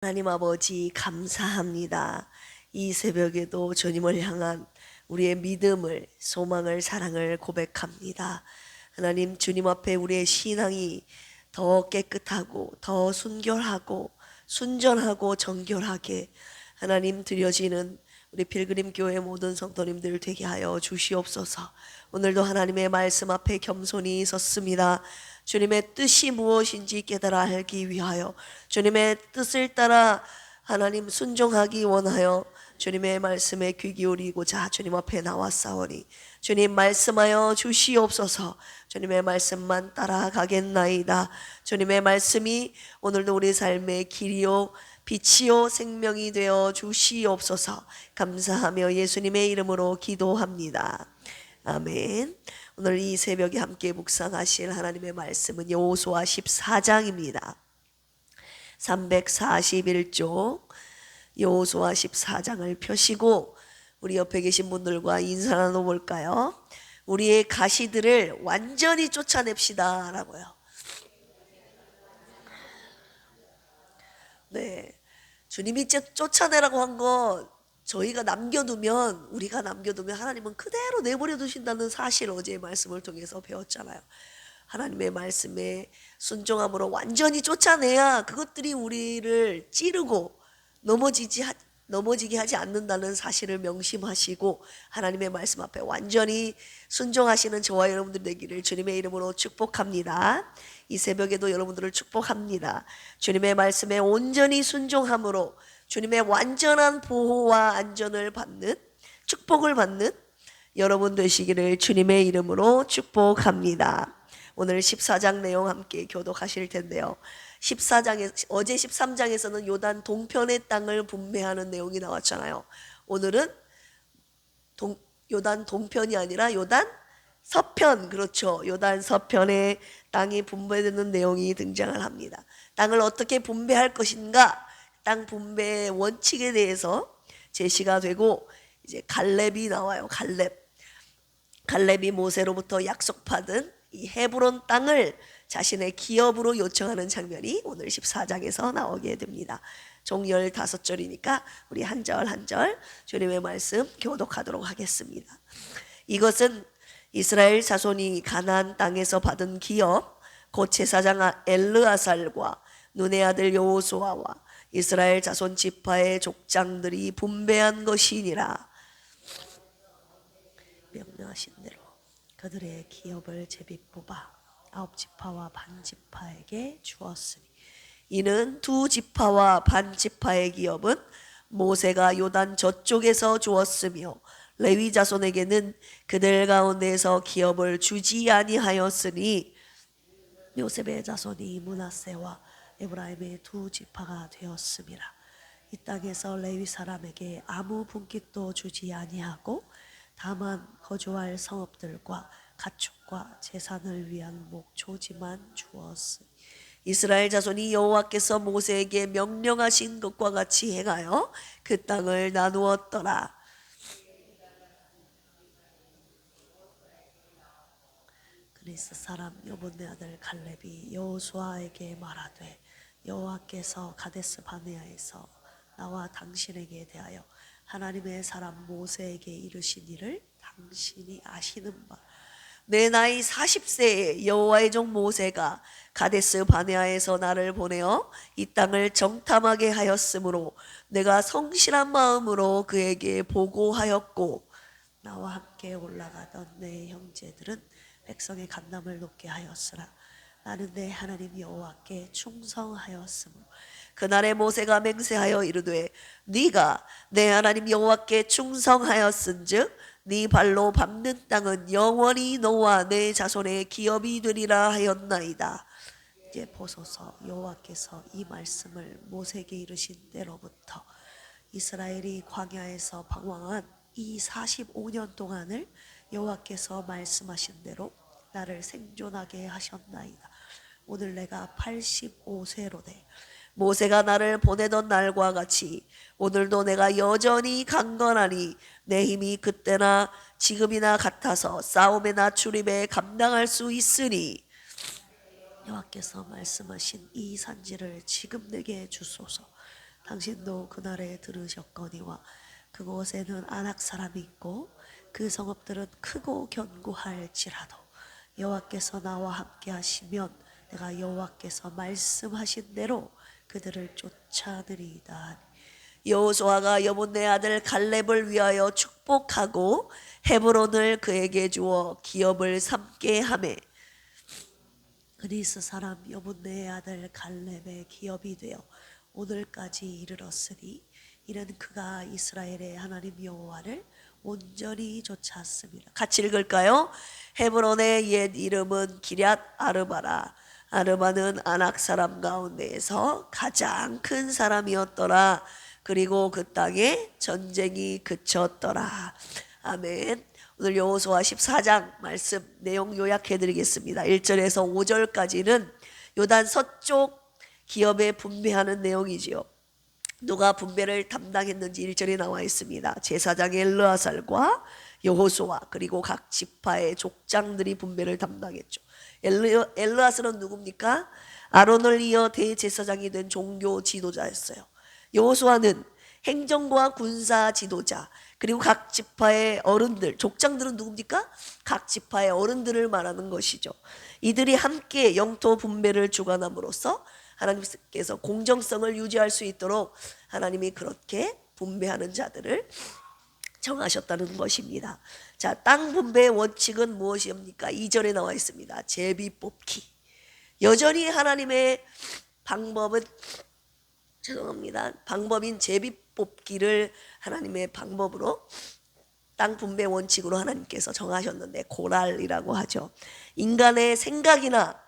하나님 아버지 감사합니다. 이 새벽에도 주님을 향한 우리의 믿음을, 소망을, 사랑을 고백합니다. 하나님, 주님 앞에 우리의 신앙이 더 깨끗하고 더 순결하고 순전하고 정결하게 하나님 드려지는 우리 필그림 교회 모든 성도님들 되게 하여 주시옵소서. 오늘도 하나님의 말씀 앞에 겸손히 섰습니다. 주님의 뜻이 무엇인지 깨달아 알기 위하여, 주님의 뜻을 따라 하나님 순종하기 원하여 주님의 말씀에 귀 기울이고자 주님 앞에 나왔사오니 주님 말씀하여 주시옵소서. 주님의 말씀만 따라가겠나이다. 주님의 말씀이 오늘도 우리 삶의 길이요 빛이요 생명이 되어 주시옵소서. 감사하며 예수님의 이름으로 기도합니다. 아멘. 오늘 이 새벽에 함께 묵상하실 하나님의 말씀은 여호수아 14장입니다. 341쪽 여호수아 14장을 펴시고 우리 옆에 계신 분들과 인사 나눠볼까요? 우리의 가시들을 완전히 쫓아냅시다 라고요. 네, 주님이 쫓아내라고 한 건 우리가 남겨두면 하나님은 그대로 내버려 두신다는 사실 어제의 말씀을 통해서 배웠잖아요. 하나님의 말씀에 순종함으로 완전히 쫓아내야 그것들이 우리를 찌르고 넘어지게 하지 않는다는 사실을 명심하시고 하나님의 말씀 앞에 완전히 순종하시는 저와 여러분들 되기를 주님의 이름으로 축복합니다. 이 새벽에도 여러분들을 축복합니다. 주님의 말씀에 온전히 순종함으로 주님의 완전한 보호와 안전을 받는, 축복을 받는 여러분 되시기를 주님의 이름으로 축복합니다. 오늘 14장 내용 함께 교독하실 텐데요. 어제 13장에서는 요단 동편의 땅을 분배하는 내용이 나왔잖아요. 오늘은 요단 동편이 아니라 요단 서편, 그렇죠. 요단 서편의 땅이 분배되는 내용이 등장을 합니다. 땅을 어떻게 분배할 것인가, 땅 분배의 원칙에 대해서 제시가 되고 이제 갈렙이 나와요. 갈렙이 모세로부터 약속받은 이 헤브론 땅을 자신의 기업으로 요청하는 장면이 오늘 14장에서 나오게 됩니다. 총 15절이니까 우리 한 절 한 절 주님의 말씀 교독하도록 하겠습니다. 이것은 이스라엘 자손이 가나안 땅에서 받은 기업, 곧 제사장 엘르아살과 눈의 아들 여호수아와 이스라엘 자손 지파의 족장들이 분배한 것이니라. 명령하신 대로 그들의 기업을 제비 뽑아 9지파와 반 지파에게 주었으니 이는 2지파와 반 지파의 기업은 모세가 요단 저쪽에서 주었으며 레위 자손에게는 그들 가운데에서 기업을 주지 아니하였으니 요셉의 자손이 므낫세와 에브라임의 2지파가 되었음이라. 이 땅에서 레위 사람에게 아무 분깃도 주지 아니하고 다만 거주할 성읍들과 가축과 제산을 위한 목초지만 주었으니 이스라엘 자손이 여호와께서 모세에게 명령하신 것과 같이 행하여 그 땅을 나누었더라. 그리스 사람 여분네 아들 갈렙이 여호수아에게 말하되 여호와께서 가데스 바네아에서 나와 당신에게 대하여 하나님의 사람 모세에게 이르신 일을 당신이 아시는 바, 내 나이 40세에 여호와의 종 모세가 가데스 바네아에서 나를 보내어 이 땅을 정탐하게 하였으므로 내가 성실한 마음으로 그에게 보고하였고 나와 함께 올라가던 내 형제들은 백성의 간남을 높게 하였으나 나는 내 하나님 여호와께 충성하였으므로 그날에 모세가 맹세하여 이르되 네가 내 하나님 여호와께 충성하였은즉 네 발로 밟는 땅은 영원히 너와 내 자손의 기업이 되리라 하였나이다. 이제 보소서, 여호와께서 이 말씀을 모세에게 이르신 때로부터 이스라엘이 광야에서 방황한 이 45년 동안을 여호와께서 말씀하신 대로 나를 생존하게 하셨나이다. 오늘 내가 85세로되 모세가 나를 보내던 날과 같이 오늘도 내가 여전히 강건하니 내 힘이 그때나 지금이나 같아서 싸움에나 출입에 감당할 수 있으니 여호와께서 말씀하신 이 산지를 지금 내게 주소서. 당신도 그날에 들으셨거니와 그곳에는 아낙 사람이 있고 그 성읍들은 크고 견고할지라도 여호와께서 나와 함께 하시면 내가 여호와께서 말씀하신 대로 그들을 쫓아내리이다. 여호수아가 여분네 아들 갈렙을 위하여 축복하고 헤브론을 그에게 주어 기업을 삼게 하매 그리스 사람 여분네의 아들 갈렙의 기업이 되어 오늘까지 이르렀으니 이는 그가 이스라엘의 하나님 여호와를 온전히 쫓았습니다. 같이 읽을까요? 헤브론의 옛 이름은 기럇 아르바라. 아르바는 아낙 사람 가운데에서 가장 큰 사람이었더라. 그리고 그 땅에 전쟁이 그쳤더라. 아멘. 오늘 여호수아 14장 말씀 내용 요약해 드리겠습니다. 1절에서 5절까지는 요단 서쪽 기업에 분배하는 내용이지요. 누가 분배를 담당했는지 1절에 나와 있습니다. 제사장 엘르아살과 여호수아 그리고 각 지파의 족장들이 분배를 담당했죠. 엘르아살은 누굽니까? 아론을 이어 대제사장이 된 종교 지도자였어요. 여호수아는 행정과 군사 지도자 그리고 각 지파의 어른들, 족장들은 누굽니까? 각 지파의 어른들을 말하는 것이죠. 이들이 함께 영토 분배를 주관함으로써 하나님께서 공정성을 유지할 수 있도록 하나님이 그렇게 분배하는 자들을 정하셨다는 것입니다. 자, 땅 분배의 원칙은 무엇입니까? 2절에 나와 있습니다. 제비 뽑기. 여전히 하나님의 방법은 방법인 제비 뽑기를 하나님의 방법으로 땅 분배 원칙으로 하나님께서 정하셨는데 고랄이라고 하죠. 인간의 생각이나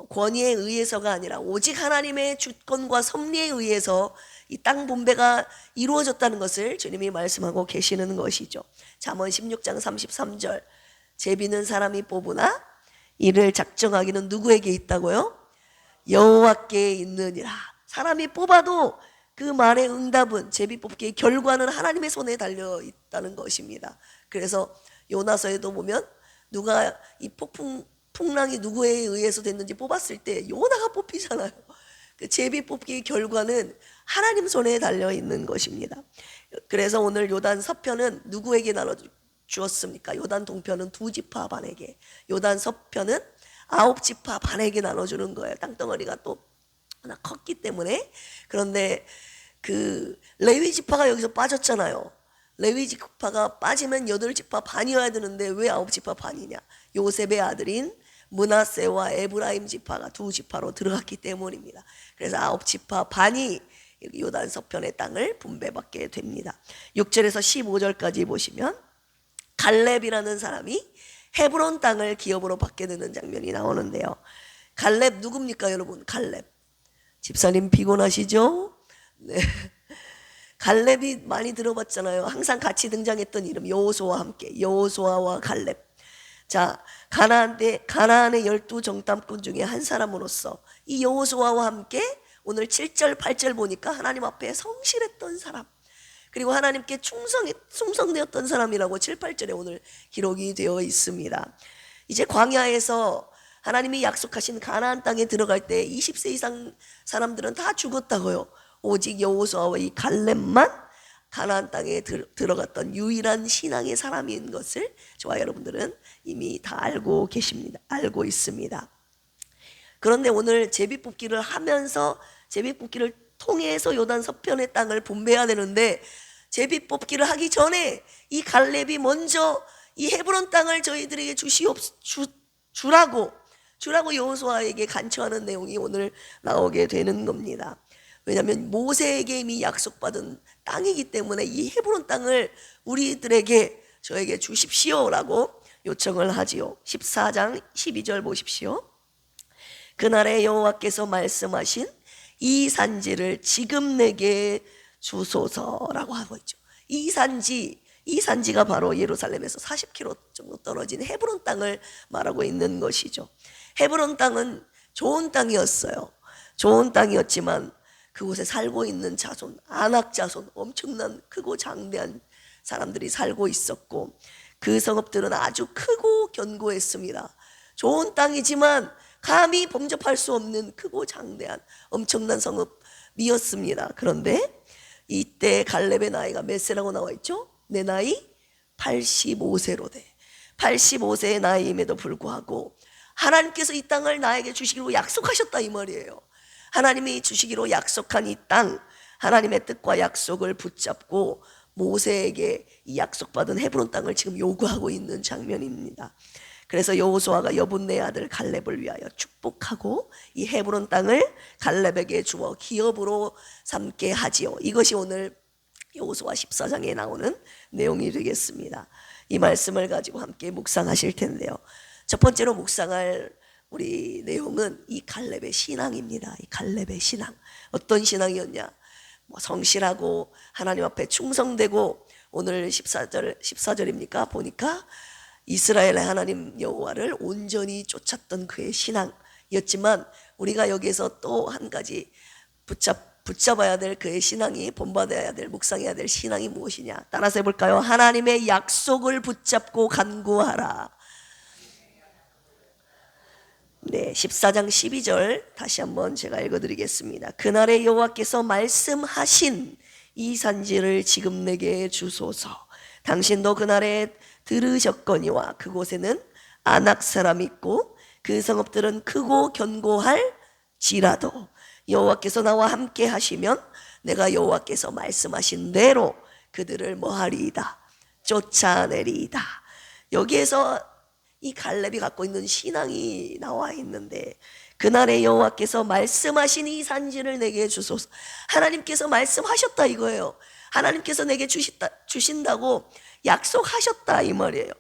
권위에 의해서가 아니라 오직 하나님의 주권과 섭리에 의해서 이 땅 분배가 이루어졌다는 것을 주님이 말씀하고 계시는 것이죠. 잠언 16장 33절 제비는 사람이 뽑으나 이를 작정하기는 누구에게 있다고요? 여호와께 있느니라. 사람이 뽑아도 그 말의 응답은 제비 뽑기의 결과는 하나님의 손에 달려 있다는 것입니다. 그래서 요나서에도 보면 누가 이 풍랑이 누구에 의해서 됐는지 뽑았을 때 요나가 뽑히잖아요. 그 제비 뽑기의 결과는 하나님 손에 달려 있는 것입니다. 그래서 오늘 요단 서편은 누구에게 나눠 주었습니까? 요단 동편은 2지파 반에게, 요단 서편은 9지파 반에게 나눠주는 거예요. 땅덩어리가 또 하나 컸기 때문에. 그런데 그 레위 지파가 여기서 빠졌잖아요. 레위 지파가 빠지면 8지파 반이어야 되는데 왜 9지파 반이냐? 요셉의 아들인 므낫세와 에브라임 지파가 2지파로 들어갔기 때문입니다. 그래서 9지파 반이 요단 서편의 땅을 분배받게 됩니다. 6절에서 15절까지 보시면 갈렙이라는 사람이 헤브론 땅을 기업으로 받게 되는 장면이 나오는데요. 갈렙 누굽니까 여러분? 갈렙 집사님 피곤하시죠? 네. 갈렙이 많이 들어봤잖아요. 항상 같이 등장했던 이름 여호수아와 함께, 여호수아와 갈렙. 자, 가나안의 12정탐꾼 중에 한 사람으로서 이 여호수아와 함께 오늘 7절 8절 보니까 하나님 앞에 성실했던 사람, 그리고 하나님께 충성되었던 사람이라고 7, 8절에 오늘 기록이 되어 있습니다. 이제 광야에서 하나님이 약속하신 가나안 땅에 들어갈 때 20세 이상 사람들은 다 죽었다고요. 오직 여호수아와 이 갈렙만 가나안 땅에 들어갔던 유일한 신앙의 사람인 것을 저와 여러분들은 이미 다 알고 계십니다. 알고 있습니다. 그런데 오늘 제비뽑기를 하면서 제비뽑기를 통해서 요단 서편의 땅을 분배해야 되는데 제비뽑기를 하기 전에 이 갈렙이 먼저 이 헤브론 땅을 저희들에게 주라고 여호수아에게 간청하는 내용이 오늘 나오게 되는 겁니다. 왜냐하면 모세에게 이미 약속받은 땅이기 때문에 이 헤브론 땅을 우리들에게 저에게 주십시오라고 요청을 하지요. 14장 12절 보십시오. 그날에 여호와께서 말씀하신 이 산지를 지금 내게 주소서라고 하고 있죠. 이 산지가 바로 예루살렘에서 40km 정도 떨어진 헤브론 땅을 말하고 있는 것이죠. 헤브론 땅은 좋은 땅이었어요. 좋은 땅이었지만 그곳에 살고 있는 자손, 아낙 자손, 엄청난 크고 장대한 사람들이 살고 있었고 그 성읍들은 아주 크고 견고했습니다. 좋은 땅이지만 감히 범접할 수 없는 크고 장대한 엄청난 성읍 미었습니다. 그런데 이때 갈렙의 나이가 몇 세라고 나와 있죠? 내 나이 85세로 돼. 85세의 나이임에도 불구하고 하나님께서 이 땅을 나에게 주시기로 약속하셨다 이 말이에요. 하나님이 주시기로 약속한 이 땅, 하나님의 뜻과 약속을 붙잡고 모세에게 이 약속받은 헤브론 땅을 지금 요구하고 있는 장면입니다. 그래서 여호수아가 여분네 아들 갈렙을 위하여 축복하고 이 헤브론 땅을 갈렙에게 주어 기업으로 삼게 하지요. 이것이 오늘 여호수아 14장에 나오는 내용이 되겠습니다. 이 말씀을 가지고 함께 묵상하실 텐데요. 첫 번째로 묵상할 우리 내용은 이 갈렙의 신앙입니다. 이 갈렙의 신앙. 어떤 신앙이었냐? 성실하고 하나님 앞에 충성되고, 오늘 14절입니까? 보니까 이스라엘의 하나님 여호와를 온전히 쫓았던 그의 신앙이었지만, 우리가 여기에서 또 한 가지 붙잡아야 될 그의 신앙이, 본받아야 될, 묵상해야 될 신앙이 무엇이냐? 따라서 해볼까요? 하나님의 약속을 붙잡고 간구하라. 네, 14장 12절 다시 한번 제가 읽어드리겠습니다. 그날에 여호와께서 말씀하신 이 산지를 지금 내게 주소서. 당신도 그날에 들으셨거니와 그곳에는 아낙 사람이 있고 그 성읍들은 크고 견고할지라도 여호와께서 나와 함께 하시면 내가 여호와께서 말씀하신 대로 그들을 뭐하리이다? 쫓아내리이다. 여기에서 이 갈렙이 갖고 있는 신앙이 나와 있는데, 그날에 여호와께서 말씀하신 이 산지를 내게 주소서. 하나님께서 말씀하셨다 이거예요. 하나님께서 내게 주신다고 약속하셨다 이 말이에요.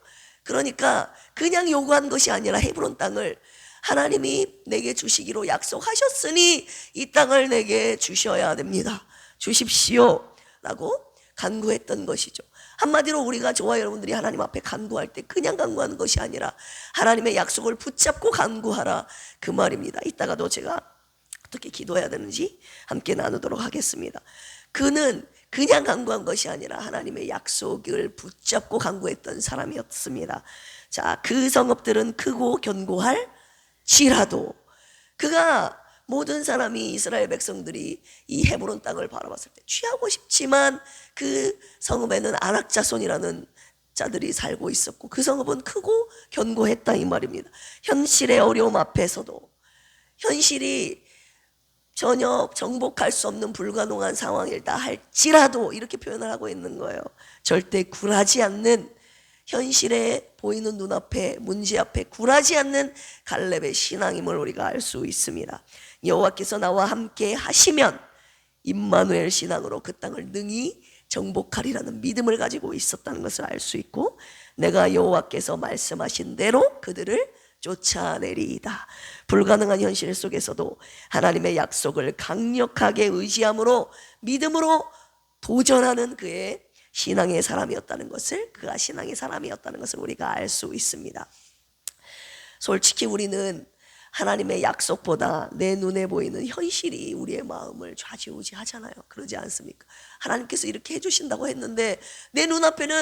그러니까 그냥 요구한 것이 아니라 헤브론 땅을 하나님이 내게 주시기로 약속하셨으니 이 땅을 내게 주셔야 됩니다. 주십시오 라고 간구했던 것이죠. 한마디로 우리가, 저와 여러분들이 하나님 앞에 간구할 때 그냥 간구하는 것이 아니라 하나님의 약속을 붙잡고 간구하라 그 말입니다. 이따가도 제가 어떻게 기도해야 되는지 함께 나누도록 하겠습니다. 그는 그냥 간구한 것이 아니라 하나님의 약속을 붙잡고 간구했던 사람이었습니다. 자, 그 성읍들은 크고 견고할지라도, 그가 모든 사람이, 이스라엘 백성들이 이 헤브론 땅을 바라봤을 때 취하고 싶지만 그 성읍에는 아낙 자손이라는 자들이 살고 있었고 그 성읍은 크고 견고했다 이 말입니다. 현실의 어려움 앞에서도, 현실이 전혀 정복할 수 없는 불가능한 상황이다 할지라도 이렇게 표현을 하고 있는 거예요. 절대 굴하지 않는, 현실에 보이는 눈앞에, 문제 앞에 굴하지 않는 갈렙의 신앙임을 우리가 알 수 있습니다. 여호와께서 나와 함께 하시면 임마누엘 신앙으로 그 땅을 능히 정복하리라는 믿음을 가지고 있었다는 것을 알 수 있고, 내가 여호와께서 말씀하신 대로 그들을 쫓아내리이다. 불가능한 현실 속에서도 하나님의 약속을 강력하게 의지함으로, 믿음으로 도전하는 그의 신앙의 사람이었다는 것을, 그가 신앙의 사람이었다는 것을 우리가 알 수 있습니다. 솔직히 우리는 하나님의 약속보다 내 눈에 보이는 현실이 우리의 마음을 좌지우지하잖아요. 그러지 않습니까? 하나님께서 이렇게 해주신다고 했는데 내 눈앞에는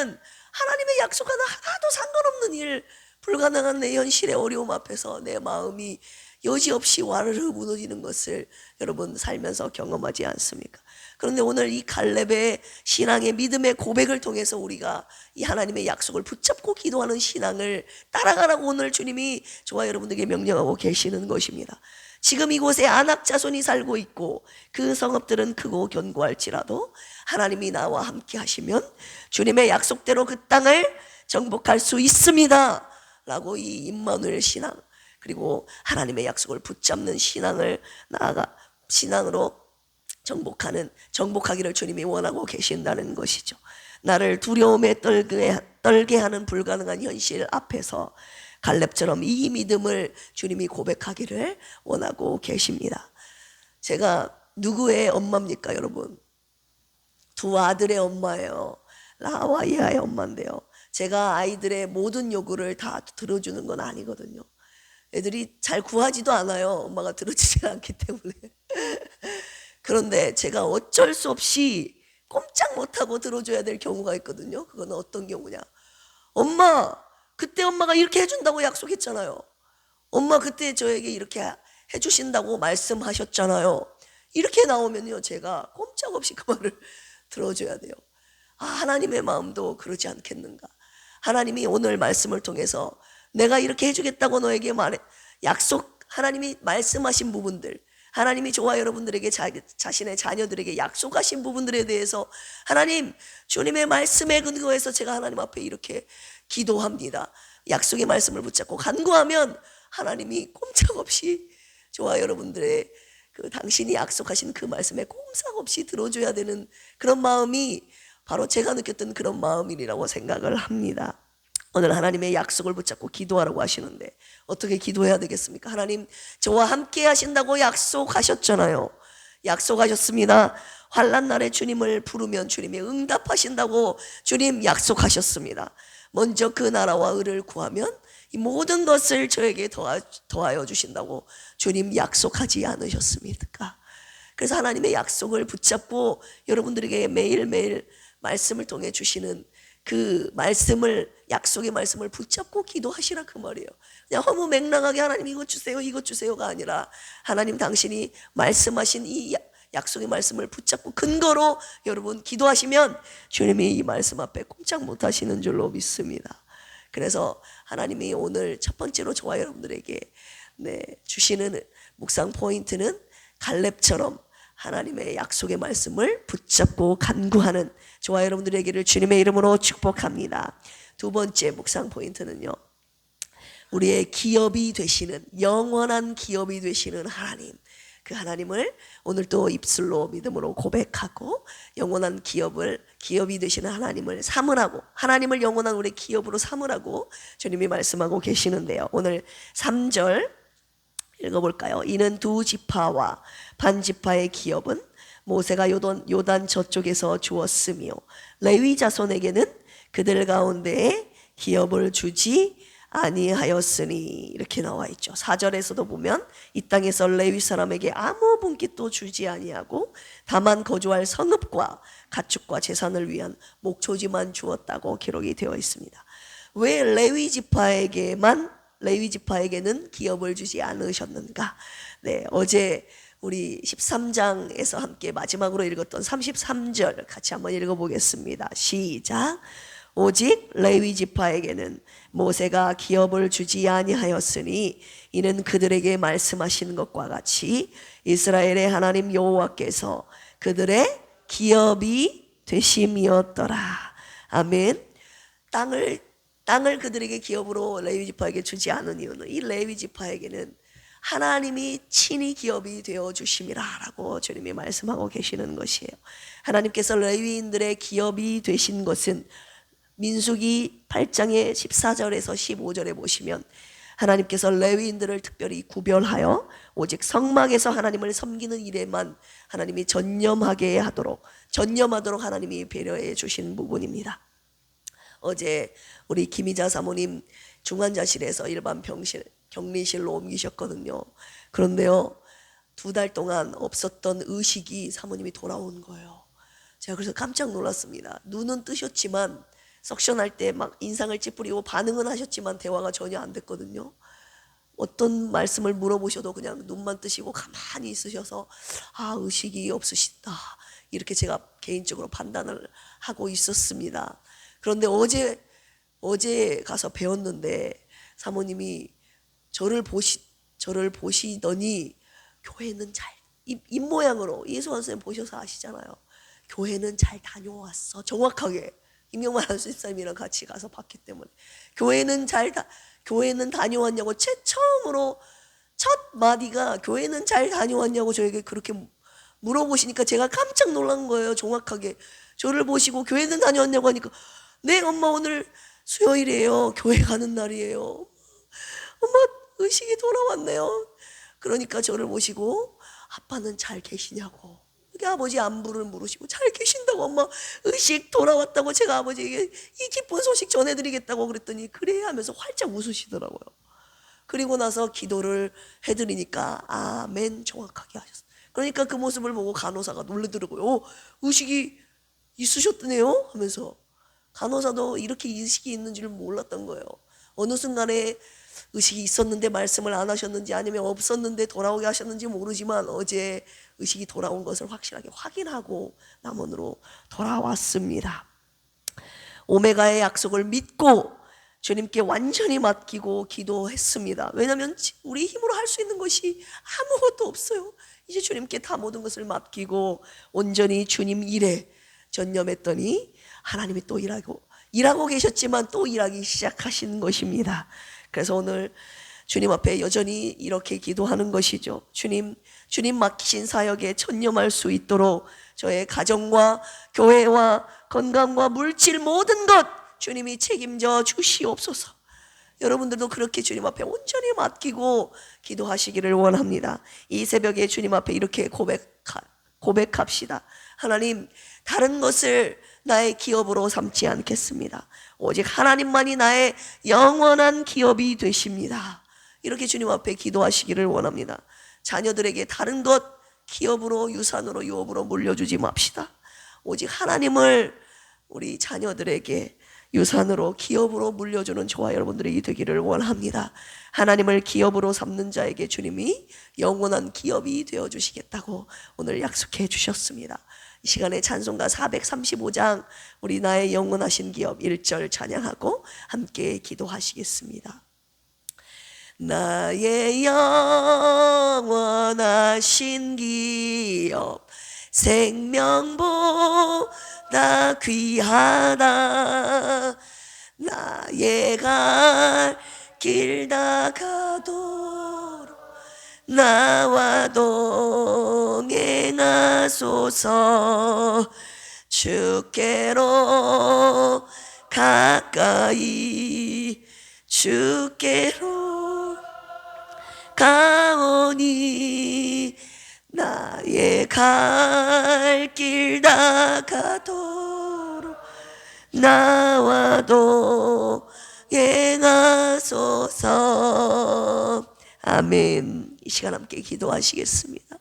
하나님의 약속 하나도 상관없는 일, 불가능한 내 현실의 어려움 앞에서 내 마음이 여지없이 와르르 무너지는 것을 여러분 살면서 경험하지 않습니까? 그런데 오늘 이 갈렙의 신앙의 믿음의 고백을 통해서 우리가 이 하나님의 약속을 붙잡고 기도하는 신앙을 따라가라고 오늘 주님이 저와 여러분들에게 명령하고 계시는 것입니다. 지금 이곳에 아낙 자손이 살고 있고 그 성읍들은 크고 견고할지라도 하나님이 나와 함께 하시면 주님의 약속대로 그 땅을 정복할 수 있습니다 라고, 이 임마누엘 신앙, 그리고 하나님의 약속을 붙잡는 신앙을 나아가 신앙으로 정복하기를 주님이 원하고 계신다는 것이죠. 나를 두려움에 떨게 하는 불가능한 현실 앞에서 갈렙처럼 이 믿음을 주님이 고백하기를 원하고 계십니다. 제가 누구의 엄마입니까 여러분? 두 아들의 엄마예요. 라와 이하의 엄마인데요, 제가 아이들의 모든 요구를 다 들어주는 건 아니거든요. 애들이 잘 구하지도 않아요. 엄마가 들어주지 않기 때문에. 그런데 제가 어쩔 수 없이 꼼짝 못하고 들어줘야 될 경우가 있거든요. 그건 어떤 경우냐? 엄마, 그때 엄마가 이렇게 해준다고 약속했잖아요. 엄마, 그때 저에게 이렇게 해주신다고 말씀하셨잖아요. 이렇게 나오면요, 제가 꼼짝없이 그 말을 들어줘야 돼요. 아, 하나님의 마음도 그러지 않겠는가. 하나님이 오늘 말씀을 통해서 내가 이렇게 해주겠다고 너에게 하나님이 말씀하신 부분들, 하나님이 저와 여러분들에게 자신의 자녀들에게 약속하신 부분들에 대해서 하나님, 주님의 말씀에 근거해서 제가 하나님 앞에 이렇게 기도합니다. 약속의 말씀을 붙잡고 간구하면 하나님이 꼼짝없이 저와 여러분들의 당신이 약속하신 그 말씀에 꼼짝없이 들어줘야 되는 그런 마음이 바로 제가 느꼈던 그런 마음이라고 생각을 합니다. 오늘 하나님의 약속을 붙잡고 기도하라고 하시는데 어떻게 기도해야 되겠습니까? 하나님, 저와 함께 하신다고 약속하셨잖아요. 약속하셨습니다. 환난 날에 주님을 부르면 주님이 응답하신다고 주님 약속하셨습니다. 먼저 그 나라와 의를 구하면 이 모든 것을 저에게 더하여 주신다고 주님 약속하지 않으셨습니까? 그래서 하나님의 약속을 붙잡고 여러분들에게 매일매일 말씀을 통해 주시는 그 말씀을, 약속의 말씀을 붙잡고 기도하시라 그 말이에요. 그냥 허무맹랑하게 하나님 이것 주세요 이것 주세요가 아니라 하나님 당신이 말씀하신 이 약속의 말씀을 붙잡고 근거로 여러분 기도하시면 주님이 이 말씀 앞에 꼼짝 못하시는 줄로 믿습니다. 그래서 하나님이 오늘 첫 번째로 저와 여러분들에게 주시는 묵상 포인트는 갈렙처럼 하나님의 약속의 말씀을 붙잡고 간구하는 저와 여러분들에게를 주님의 이름으로 축복합니다. 두 번째 묵상 포인트는요, 우리의 기업이 되시는, 영원한 기업이 되시는 하나님, 그 하나님을 오늘 또 입술로 믿음으로 고백하고 영원한 기업이 되시는 하나님을 삼으라고, 하나님을 영원한 우리 기업으로 삼으라고 주님이 말씀하고 계시는데요. 오늘 3절 읽어볼까요? 이는 두 지파와 반 지파의 기업은 모세가 요단 저쪽에서 주었으며 레위 자손에게는 그들 가운데에 기업을 주지 아니하였으니, 이렇게 나와 있죠. 4절에서도 보면 이 땅에서 레위 사람에게 아무 분깃도 주지 아니하고 다만 거주할 성읍과 가축과 재산을 위한 목초지만 주었다고 기록이 되어 있습니다. 왜 레위 지파에게는 기업을 주지 않으셨는가? 어제 우리 13장에서 함께 마지막으로 읽었던 33절 같이 한번 읽어보겠습니다. 시작. 오직 레위 지파에게는 모세가 기업을 주지 아니하였으니 이는 그들에게 말씀하신 것과 같이 이스라엘의 하나님 여호와께서 그들의 기업이 되심이었더라. 아멘. 땅을 그들에게 기업으로 레위 지파에게 주지 않은 이유는 이 레위 지파에게는 하나님이 친히 기업이 되어 주심이라라고 주님이 말씀하고 계시는 것이에요. 하나님께서 레위인들의 기업이 되신 것은 민수기 8장의 14절에서 15절에 보시면 하나님께서 레위인들을 특별히 구별하여 오직 성막에서 하나님을 섬기는 일에만 하나님이 전념하도록 하나님이 배려해 주신 부분입니다. 어제 우리 김희자 사모님 중환자실에서 일반 격리실로 옮기셨거든요. 그런데요, 2달 동안 없었던 의식이 사모님이 돌아온 거예요. 제가 그래서 깜짝 놀랐습니다. 눈은 뜨셨지만 석션할 때 막 인상을 찌푸리고 반응은 하셨지만 대화가 전혀 안 됐거든요. 어떤 말씀을 물어보셔도 그냥 눈만 뜨시고 가만히 있으셔서 의식이 없으시다, 이렇게 제가 개인적으로 판단을 하고 있었습니다. 그런데 어제 가서 배웠는데 사모님이 저를 보시더니 교회는 입모양으로 이수환 선생님 보셔서 아시잖아요. 교회는 잘 다녀왔어. 정확하게 김영만 안수집사님이랑 같이 가서 봤기 때문에 교회는 다녀왔냐고 처음으로 첫 마디가 교회는 잘 다녀왔냐고 저에게 그렇게 물어보시니까 제가 깜짝 놀란 거예요. 정확하게 저를 보시고 교회는 다녀왔냐고 하니까 네 엄마 오늘 수요일이에요. 교회 가는 날이에요. 엄마 의식이 돌아왔네요. 그러니까 저를 보시고 아빠는 잘 계시냐고, 이게 아버지 안부를 물으시고 잘 계신다고, 엄마 의식 돌아왔다고 제가 아버지에게 이 기쁜 소식 전해드리겠다고 그랬더니 그래 하면서 활짝 웃으시더라고요. 그리고 나서 기도를 해드리니까 아멘 정확하게 하셨어요. 그러니까 그 모습을 보고 간호사가 놀라더라고요. 의식이 있으셨네요 하면서. 간호사도 이렇게 의식이 있는 줄 몰랐던 거예요. 어느 순간에 의식이 있었는데 말씀을 안 하셨는지 아니면 없었는데 돌아오게 하셨는지 모르지만 어제 의식이 돌아온 것을 확실하게 확인하고 남원으로 돌아왔습니다. 오메가의 약속을 믿고 주님께 완전히 맡기고 기도했습니다. 왜냐하면 우리 힘으로 할 수 있는 것이 아무것도 없어요. 이제 주님께 다 모든 것을 맡기고 온전히 주님 일에 전념했더니 하나님이 또 일하고 계셨지만 또 일하기 시작하신 것입니다. 그래서 오늘 주님 앞에 여전히 이렇게 기도하는 것이죠. 주님 맡기신 사역에 전념할 수 있도록 저의 가정과 교회와 건강과 물질 모든 것 주님이 책임져 주시옵소서. 여러분들도 그렇게 주님 앞에 온전히 맡기고 기도하시기를 원합니다. 이 새벽에 주님 앞에 이렇게 고백합시다. 하나님, 다른 것을 나의 기업으로 삼지 않겠습니다. 오직 하나님만이 나의 영원한 기업이 되십니다. 이렇게 주님 앞에 기도하시기를 원합니다. 자녀들에게 다른 것 기업으로, 유산으로, 유업으로 물려주지 맙시다. 오직 하나님을 우리 자녀들에게 유산으로, 기업으로 물려주는 저와 여러분들이 되기를 원합니다. 하나님을 기업으로 삼는 자에게 주님이 영원한 기업이 되어주시겠다고 오늘 약속해 주셨습니다. 이 시간에 찬송가 435장 우리 나의 영원하신 기업 1절 찬양하고 함께 기도하시겠습니다. 나의 영원하신 기업 생명보다 귀하다. 나의 갈 길 다가도록 나와 동행하소서. 주께로 가까이 주께로 가오니 나의 갈 길 다가도록 나와 동행하소서. 아멘. 이 시간 함께 기도하시겠습니다.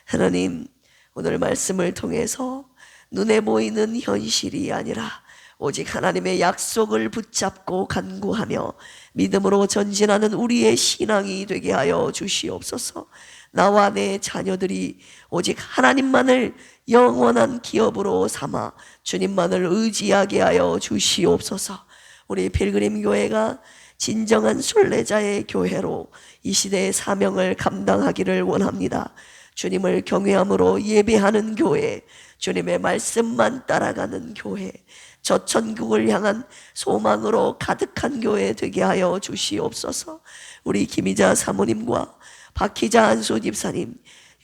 하나님, 오늘 말씀을 통해서 눈에 보이는 현실이 아니라 오직 하나님의 약속을 붙잡고 간구하며 믿음으로 전진하는 우리의 신앙이 되게 하여 주시옵소서. 나와 내 자녀들이 오직 하나님만을 영원한 기업으로 삼아 주님만을 의지하게 하여 주시옵소서. 우리 필그림 교회가 진정한 순례자의 교회로 이 시대의 사명을 감당하기를 원합니다. 주님을 경외함으로 예배하는 교회, 주님의 말씀만 따라가는 교회, 저 천국을 향한 소망으로 가득한 교회 되게 하여 주시옵소서. 우리 김희자 사모님과 박희자 안수 집사님,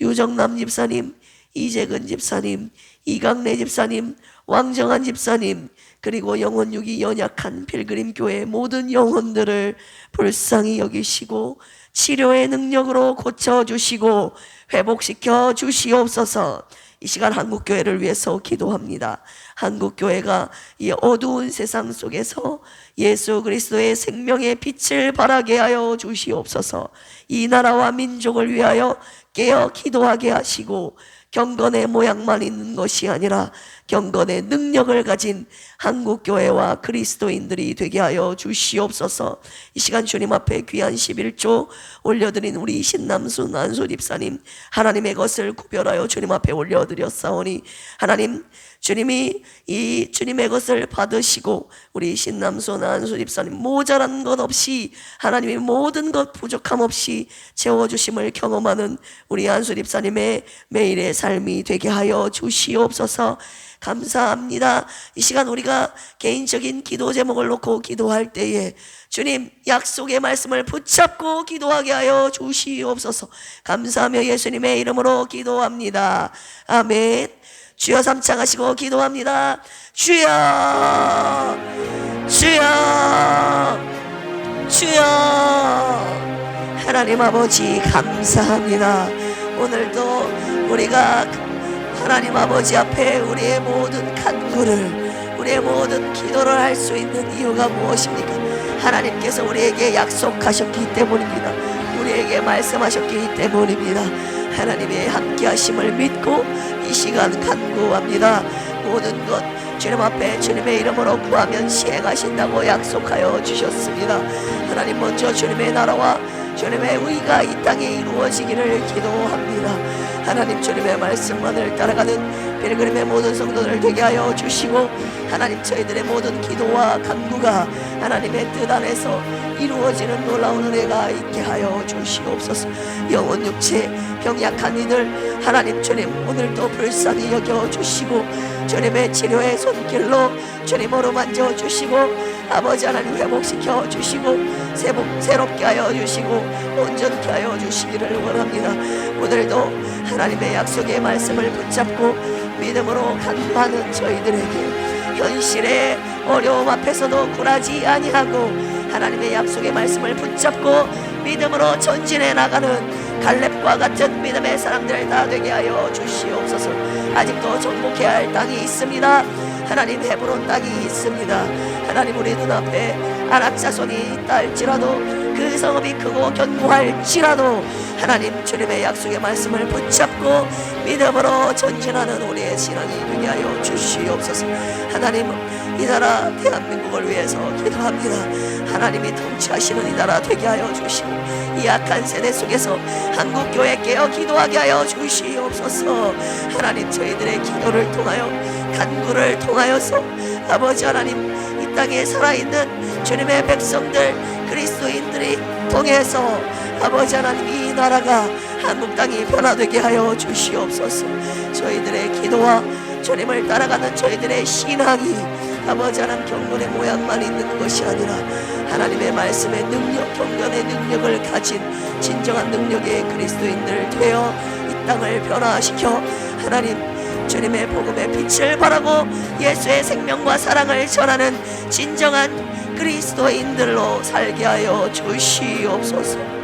유정남 집사님, 이재근 집사님, 이강래 집사님, 왕정한 집사님, 그리고 영혼육이 연약한 필그림 교회 모든 영혼들을 불쌍히 여기시고 치료의 능력으로 고쳐주시고 회복시켜 주시옵소서. 이 시간 한국교회를 위해서 기도합니다. 한국교회가 이 어두운 세상 속에서 예수 그리스도의 생명의 빛을 발하게 하여 주시옵소서. 이 나라와 민족을 위하여 깨어 기도하게 하시고 경건의 모양만 있는 것이 아니라 경건의 능력을 가진 한국교회와 그리스도인들이 되게 하여 주시옵소서. 이 시간 주님 앞에 귀한 11조 올려드린 우리 신남수 난수 집사님, 하나님의 것을 구별하여 주님 앞에 올려드렸사오니 하나님, 주님이 이 주님의 것을 받으시고 우리 신남수 난수 집사님 모자란 것 없이 하나님이 모든 것 부족함 없이 채워주심을 경험하는 우리 안수 집사님의 매일의 삶이 되게 하여 주시옵소서. 감사합니다. 이 시간 우리가 개인적인 기도 제목을 놓고 기도할 때에 주님 약속의 말씀을 붙잡고 기도하게 하여 주시옵소서. 감사하며 예수님의 이름으로 기도합니다. 아멘. 주여 삼창하시고 기도합니다. 주여, 주여, 주여. 하나님 아버지 감사합니다. 오늘도 우리가 하나님 아버지 앞에 우리의 모든 간구를, 우리의 모든 기도를 할 수 있는 이유가 무엇입니까? 하나님께서 우리에게 약속하셨기 때문입니다. 우리에게 말씀하셨기 때문입니다. 하나님의 함께 하심을 믿고 이 시간 간구합니다. 모든 것 주님 앞에 주님의 이름으로 구하면 시행하신다고 약속하여 주셨습니다. 하나님, 먼저 주님의 나라와 주님의 의가 이 땅에 이루어지기를 기도합니다. 하나님, 주님의 말씀만을 따라가는 필그림의 모든 성도들 되게 하여 주시고, 하나님, 저희들의 모든 기도와 간구가 하나님의 뜻 안에서 이루어지는 놀라운 은혜가 있게 하여 주시옵소서. 영혼 육체 병약한 이들 하나님, 주님 오늘도 불쌍히 여겨 주시고, 주님의 치료의 손길로 주님 어루만져 주시고, 아버지 하나님 회복시켜 주시고, 새롭게 하여 주시고, 온전케 하여 주시기를 원합니다. 오늘도 하나님의 약속의 말씀을 붙잡고 믿음으로 간구하는 저희들에게 현실의 어려움 앞에서도 굴하지 아니하고 하나님의 약속의 말씀을 붙잡고 믿음으로 전진해 나가는 갈렙과 같은 믿음의 사람들 다 되게 하여 주시옵소서. 아직도 정복해야 할 땅이 있습니다. 하나님, 헤브론 땅이 있습니다. 하나님, 우리 눈앞에 아낙자손이 있다 할지라도 그 성읍이 크고 견고할지라도 하나님, 주님의 약속의 말씀을 붙잡고 믿음으로 전진하는 우리의 신앙이 되게 하여 주시옵소서. 하나님, 이 나라 대한민국을 위해서 기도합니다. 하나님이 통치하시는 이 나라 되게 하여 주시고, 이 악한 세대 속에서 한국교회 깨어 기도하게 하여 주시옵소서. 하나님, 저희들의 기도를 통하여 간구를 통하여서 아버지 하나님, 이 땅에 살아있는 주님의 백성들 그리스도인들이 통해서 아버지 하나님, 이 나라가 한국 땅이 변화되게 하여 주시옵소서. 저희들의 기도와 주님을 따라가는 저희들의 신앙이 아버지 하나님 경건의 모양만 있는 것이 아니라 하나님의 말씀의 능력, 경건의 능력을 가진 진정한 능력의 그리스도인들 되어 이 땅을 변화시켜 하나님 주님의 복음의 빛을 발하고 예수의 생명과 사랑을 전하는 진정한 그리스도인들로 살게 하여 주시옵소서.